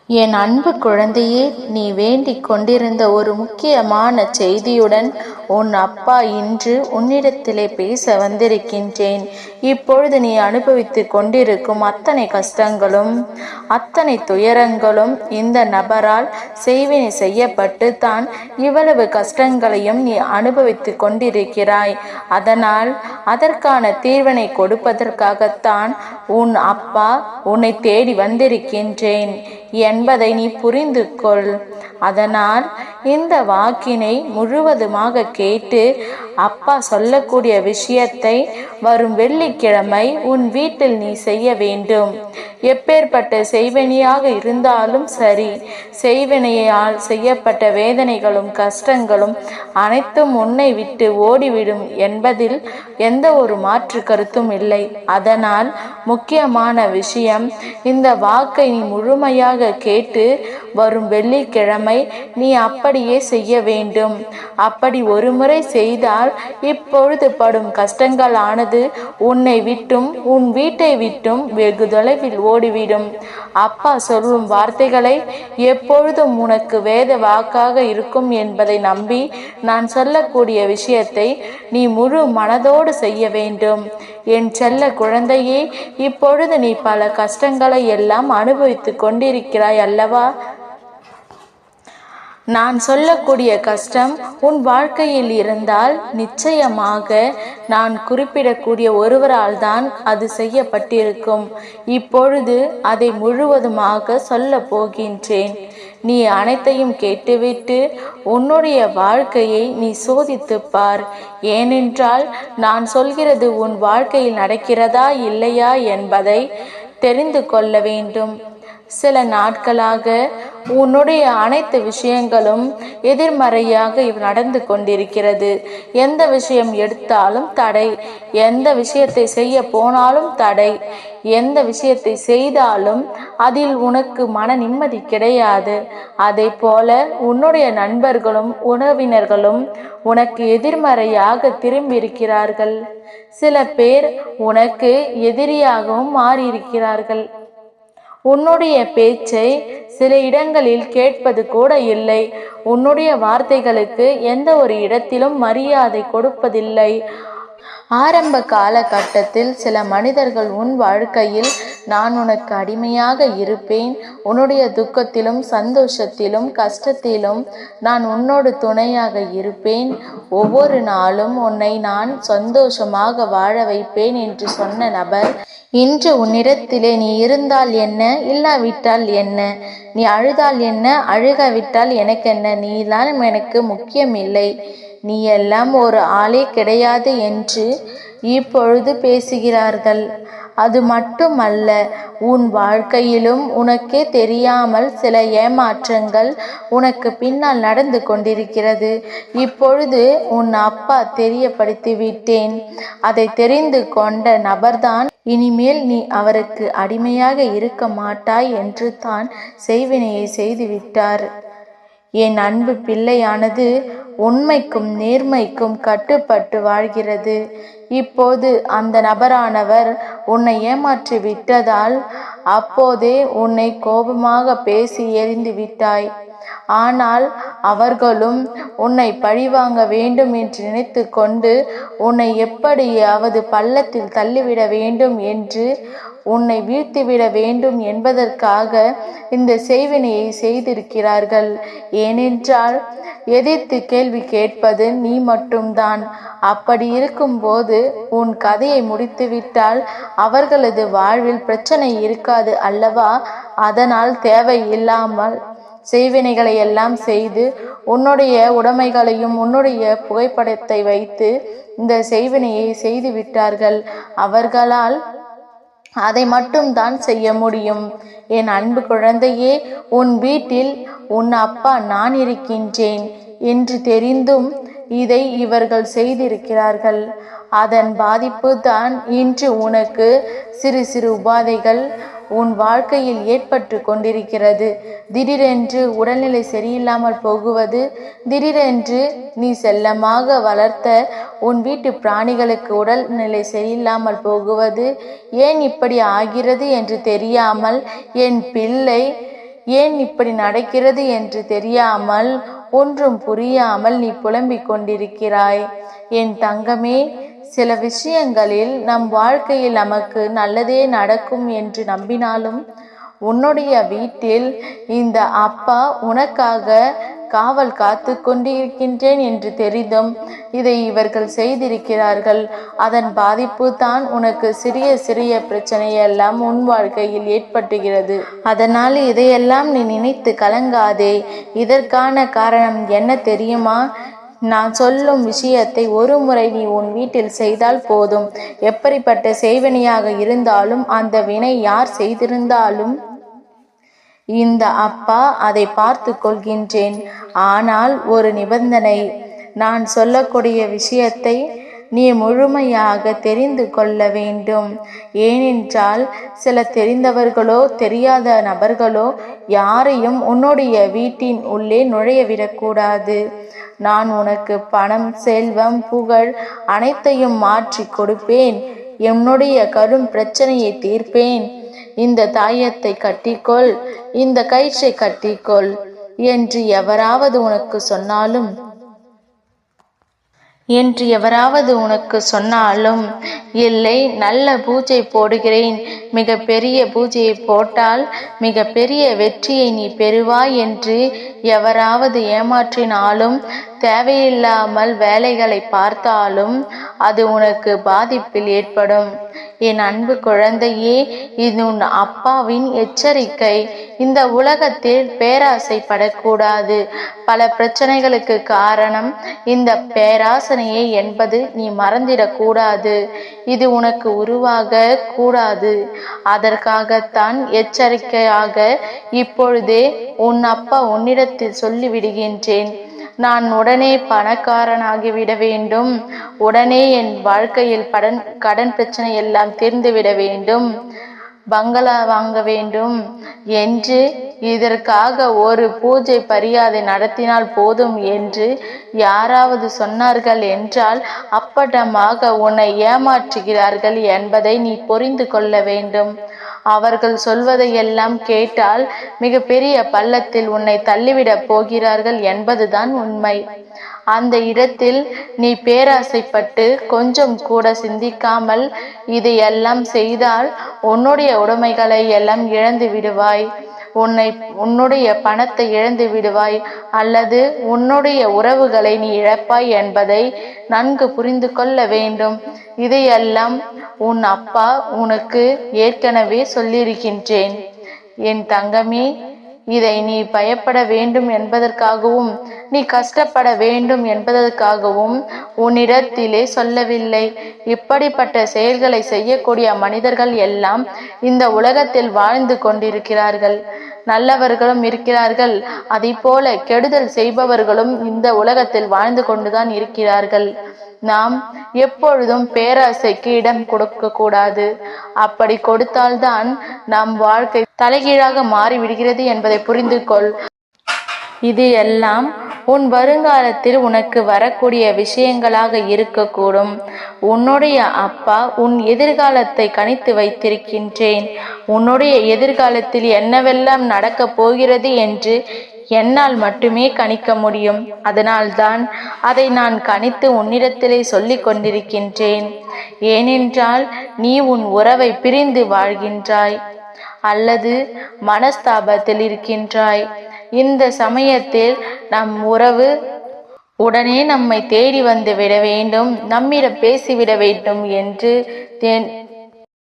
என் அன்பு குழந்தையே, நீ வேண்டிக் கொண்டிருந்த ஒரு முக்கியமான செய்தியுடன் உன் அப்பா இன்று உன்னிடத்திலே பேச வந்திருக்கின்றேன். இப்பொழுது நீ அனுபவித்துக் கொண்டிருக்கும் அத்தனை கஷ்டங்களும் அத்தனை துயரங்களும் இந்த நபரால் செய்வினை செய்யப்பட்டு தான் இவ்வளவு கஷ்டங்களையும் நீ அனுபவித்து கொண்டிருக்கிறாய். அதனால் அதற்கான தீர்வினை கொடுப்பதற்காகத்தான் உன் அப்பா உன்னை தேடி வந்திருக்கின்றேன் என்பதை நீ புரிந்து கொள். அதனால் இந்த வாக்கினை முழுவதுமாக கேட்டு அப்பா சொல்லக்கூடிய விஷயத்தை வரும் வெள்ளிக்கிழமை உன் வீட்டில் நீ செய்ய வேண்டும். எப்பேற்பட்ட செய்வினையாக இருந்தாலும் சரி, செய்வினையால் செய்யப்பட்ட வேதனைகளும் கஷ்டங்களும் அனைத்தும் உன்னை விட்டு ஓடிவிடும் என்பதில் எந்த ஒரு மாற்று கருத்தும் இல்லை. அதனால் முக்கியமான விஷயம், இந்த வாக்கை நீ முழுமையாக கேட்டு வரும் வெள்ளிக்கிழமை நீ அப்படியே செய்ய வேண்டும். அப்படி ஒரு முறை செய்தால் இப்பொழுது படும் கஷ்டங்களானது உன்னை விட்டும் உன் வீட்டை விட்டும் வெகு தொலைவில் ஓடிவிடும். அப்பா சொல்லும் வார்த்தைகளை எப்பொழுதும் உனக்கு வேத வாக்காக இருக்கும் என்பதை நம்பி நான் சொல்லக்கூடிய விஷயத்தை நீ முழு மனதோடு செய்ய வேண்டும். என் செல்ல குழந்தையே, இப்பொழுது நீ பல கஷ்டங்களை எல்லாம் அனுபவித்து கொண்டிருக்கிறாய் அல்லவா? நான் சொல்லக்கூடிய கஷ்டம் உன் வாழ்க்கையில் இருந்தால் நிச்சயமாக நான் குறிப்பிடக்கூடிய ஒருவரால் தான் அது செய்யப்பட்டிருக்கும். இப்பொழுது அதை முழுவதுமாக சொல்ல போகின்றேன். நீ அனைத்தையும் கேட்டுவிட்டு உன்னுடைய வாழ்க்கையை நீ சோதித்து பார். ஏனென்றால் நான் சொல்கிறது உன் வாழ்க்கையில் நடக்கிறதா இல்லையா என்பதை தெரிந்து கொள்ள வேண்டும். சில நாட்களாக உன்னுடைய அனைத்து விஷயங்களும் எதிர்மறையாக நடந்து கொண்டிருக்கிறது. எந்த விஷயம் எடுத்தாலும் தடை, எந்த விஷயத்தை செய்ய போனாலும் தடை, எந்த விஷயத்தை செய்தாலும் அதில் உனக்கு மன நிம்மதி கிடையாது. அதை போல உன்னுடைய நண்பர்களும் உறவினர்களும் உனக்கு எதிர்மறையாக திரும்பியிருக்கிறார்கள். சில பேர் உனக்கு எதிரியாகவும் மாறியிருக்கிறார்கள். உன்னுடைய பேச்சை சில இடங்களில் கேட்பது கூட இல்லை. உன்னுடைய வார்த்தைகளுக்கு எந்த ஒரு இடத்திலும் மரியாதை கொடுப்பதில்லை. ஆரம்ப காலகட்டத்தில் சில மனிதர்கள் உன் வாழ்க்கையில் நான் உனக்கு அடிமையாக இருப்பேன், உன்னுடைய துக்கத்திலும் சந்தோஷத்திலும் கஷ்டத்திலும் நான் உன்னோடு துணையாக இருப்பேன், ஒவ்வொரு நாளும் உன்னை நான் சந்தோஷமாக வாழ வைப்பேன் என்று சொன்ன நபர் இன்று உன்னிடத்திலே நீ இருந்தால் என்ன, இல்லாவிட்டால் என்ன, நீ அழுதால் என்ன, அழுகாவிட்டால் எனக்கென்ன, நீதான் எனக்கு முக்கியமில்லை, நீ எல்லாம் ஒரு ஆளே கிடையாது என்று இப்பொழுது பேசுகிறார்கள். அது மட்டுமல்ல, உன் வாழ்க்கையிலும் உனக்கே தெரியாமல் சில ஏமாற்றங்கள் உனக்கு பின்னால் நடந்து கொண்டிருக்கிறது. இப்பொழுது உன் அப்பா தெரியப்படுத்தி விட்டேன். அதை தெரிந்து கொண்ட நபர்தான் இனிமேல் நீ அவருக்கு அடிமையாக இருக்க மாட்டாய் என்று தான் செய்வினையை செய்துவிட்டார். என் அன்பு பிள்ளையானது உண்மைக்கும் நேர்மைக்கும் கட்டுப்பட்டு வாழ்கிறது. இப்போது அந்த நபரானவர் உன்னை ஏமாற்றி விட்டதால் அப்போதே உன்னை கோபமாக பேசி எறிந்து விட்டாய். ஆனால் அவர்களும் உன்னை பழிவாங்க வேண்டும் என்று நினைத்து கொண்டு உன்னை எப்படியாவது பள்ளத்தில் தள்ளிவிட வேண்டும் என்று உன்னை வீழ்த்திவிட வேண்டும் என்பதற்காக இந்த செய்வினையை செய்திருக்கிறார்கள். ஏனென்றால் எதிர்த்து கேள்வி கேட்பது நீ மட்டும்தான். அப்படி இருக்கும்போது உன் கதையை முடித்துவிட்டால் அவர்களது வாழ்வில் பிரச்சனை இருக்காது அல்லவா? அதனால் தேவையில்லாமல் செய்வினைகளை எல்லாம் செய்து உன்னுடைய உடைமைகளையும் உன்னுடைய புகைப்படத்தை வைத்து இந்த செய்வினையை செய்து விட்டார்கள். அவர்களால் அதை மட்டும் தான் செய்ய முடியும். என் அன்பு குழந்தையே, உன் வீட்டில் உன் அப்பா நான் இருக்கின்றேன் என்று தெரிந்தும் இதை இவர்கள் செய்திருக்கிறார்கள். அதன் பாதிப்பு தான் இன்று உனக்கு சிறு சிறு உபாதைகள் உன் வாழ்க்கையில் ஏற்பட்டு கொண்டிருக்கிறது. திடீரென்று உடல்நிலை சரியில்லாமல் போகுவது, திடீரென்று நீ செல்லமாக வளர்த்த உன் வீட்டு பிராணிகளுக்கு உடல்நிலை சரியில்லாமல் போகுவது, ஏன் இப்படி ஆகிறது என்று தெரியாமல் என் பிள்ளை ஏன் இப்படி நடக்கிறது என்று தெரியாமல், ஒன்றும் புரியாமல் நீ புலம்பிக் கொண்டிருக்கிறாய். என் தங்கமே, சில விஷயங்களில் நம் வாழ்க்கையில் நமக்கு நல்லதே நடக்கும் என்று நம்பினாலும், உன்னுடைய வீட்டில் இந்த அப்பா உனக்காக காவல் காத்து கொண்டிருக்கின்றேன் என்று தெரிந்தும் இதை இவர்கள் செய்திருக்கிறார்கள். அதன் பாதிப்பு தான் உனக்கு சிறிய சிறிய பிரச்சனையெல்லாம் உன் வாழ்க்கையில் ஏற்பட்டுகிறது. அதனால் இதையெல்லாம் நீ நினைத்து கலங்காதே. இதற்கான காரணம் என்ன தெரியுமா? நான் சொல்லும் விஷயத்தை ஒரு முறை நீ உன் வீட்டில் செய்தால் போதும். எப்படிப்பட்ட செய்வினையாக இருந்தாலும், அந்த வினை யார் செய்திருந்தாலும் இந்த அப்பா அதை பார்த்து கொள்கின்றேன். ஆனால் ஒரு நிபந்தனை, நான் சொல்லக்கூடிய விஷயத்தை நீ முழுமையாக தெரிந்து கொள்ள வேண்டும். ஏனென்றால் சில தெரிந்தவர்களோ தெரியாத நபர்களோ யாரையும் உன்னுடைய வீட்டின் உள்ளே நுழையவிடக்கூடாது. நான் உனக்கு பணம், செல்வம், புகழ் அனைத்தையும் மாற்றி கொடுப்பேன். என்னுடைய கடும் பிரச்சனையை தீர்ப்பேன். இந்த தாயத்தை கட்டிக்கொள், இந்த கயிற்றை கட்டிக்கொள் என்று எவராவது உனக்கு சொன்னாலும் இல்லை, நல்ல பூஜை போடுகிறேன், மிக பெரிய பூஜையை போட்டால் மிக பெரிய வெற்றியை நீ பெறுவாய் என்று எவராவது ஏமாற்றினாலும், தேவையில்லாமல் வேலைகளை பார்த்தாலும் அது உனக்கு பாதிப்பில் ஏற்படும். என் அன்பு குழந்தையே, இது உன் அப்பாவின் எச்சரிக்கை. இந்த உலகத்தில் பேராசைப்படக்கூடாது. பல பிரச்சனைகளுக்கு காரணம் இந்த பேராசனையே என்பது நீ மறந்திடக்கூடாது. இது உனக்கு உருவாக கூடாது. அதற்காகத்தான் எச்சரிக்கையாக இப்பொழுதே உன் அப்பா உன்னிடத்தில் சொல்லிவிடுகின்றேன். நான் உடனே பணக்காரனாகிவிட வேண்டும், உடனே என் வாழ்க்கையில் கடன் பிரச்சனை எல்லாம் தீர்ந்துவிட வேண்டும், பங்களா வாங்க வேண்டும் என்று, இதற்காக ஒரு பூஜை பரியாதை நடத்தினால் போதும் என்று யாராவது சொன்னார்கள் என்றால் அப்பட்டமாக உன்னை ஏமாற்றுகிறார்கள் என்பதை நீ புரிந்து கொள்ள வேண்டும். அவர்கள் சொல்வதையெல்லாம் கேட்டால் மிக பெரிய பள்ளத்தில் உன்னை தள்ளிவிடப் போகிறார்கள் என்பதுதான் உண்மை. அந்த இடத்தில் நீ பேராசைப்பட்டு கொஞ்சம் கூட சிந்திக்காமல் இதையெல்லாம் செய்தால் உன்னுடைய உடைமைகளை எல்லாம் இழந்து விடுவாய். உன்னுடைய பணத்தை இழந்து விடுவாய், அல்லது உன்னுடைய உறவுகளை நீ இழப்பாய் என்பதை நன்கு புரிந்து கொள்ள வேண்டும். இதையெல்லாம் உன் அப்பா உனக்கு ஏற்கனவே சொல்லியிருக்கின்றேன். என் தங்கமே, இதை நீ பயப்பட வேண்டும் என்பதற்காகவும் நீ கஷ்டப்பட வேண்டும் என்பதற்காகவும் உன்னிடத்திலே சொல்லவில்லை. இப்படிப்பட்ட செயல்களை செய்யக்கூடிய மனிதர்கள் எல்லாம் இந்த உலகத்தில் வாழ்ந்து கொண்டிருக்கிறார்கள். நல்லவர்களும் இருக்கிறார்கள், அதை போல கெடுதல் செய்பவர்களும் இந்த உலகத்தில் வாழ்ந்து கொண்டுதான் இருக்கிறார்கள். நாம் எப்பொழுதும் பேராசைக்கு இடம் கொடுக்க கூடாது. அப்படி கொடுத்தால்தான் நம் வாழ்க்கை தலைகீழாக மாறிவிடுகிறது என்பதை புரிந்து கொள். இது எல்லாம் உன் வருங்காலத்தில் உனக்கு வரக்கூடிய விஷயங்களாக இருக்கக்கூடும். உன்னுடைய அப்பா உன் எதிர்காலத்தை கணித்து வைத்திருக்கின்றேன். உன்னுடைய எதிர்காலத்தில் என்னவெல்லாம் நடக்கப் போகிறது என்று என்னால் மட்டுமே கணிக்க முடியும். அதனால்தான் அதை நான் கணித்து உன்னிடத்திலே சொல்லிக் கொண்டிருக்கின்றேன். ஏனென்றால் நீ உன் உறவை பிரிந்து வாழ்கின்றாய் அல்லது மனஸ்தாபத்தில் இருக்கின்றாய். இந்த சமயத்தில் நம் உறவு உடனே நம்மை தேடி வந்து விட வேண்டும், நம்மிடம் பேசிவிட வேண்டும் என்று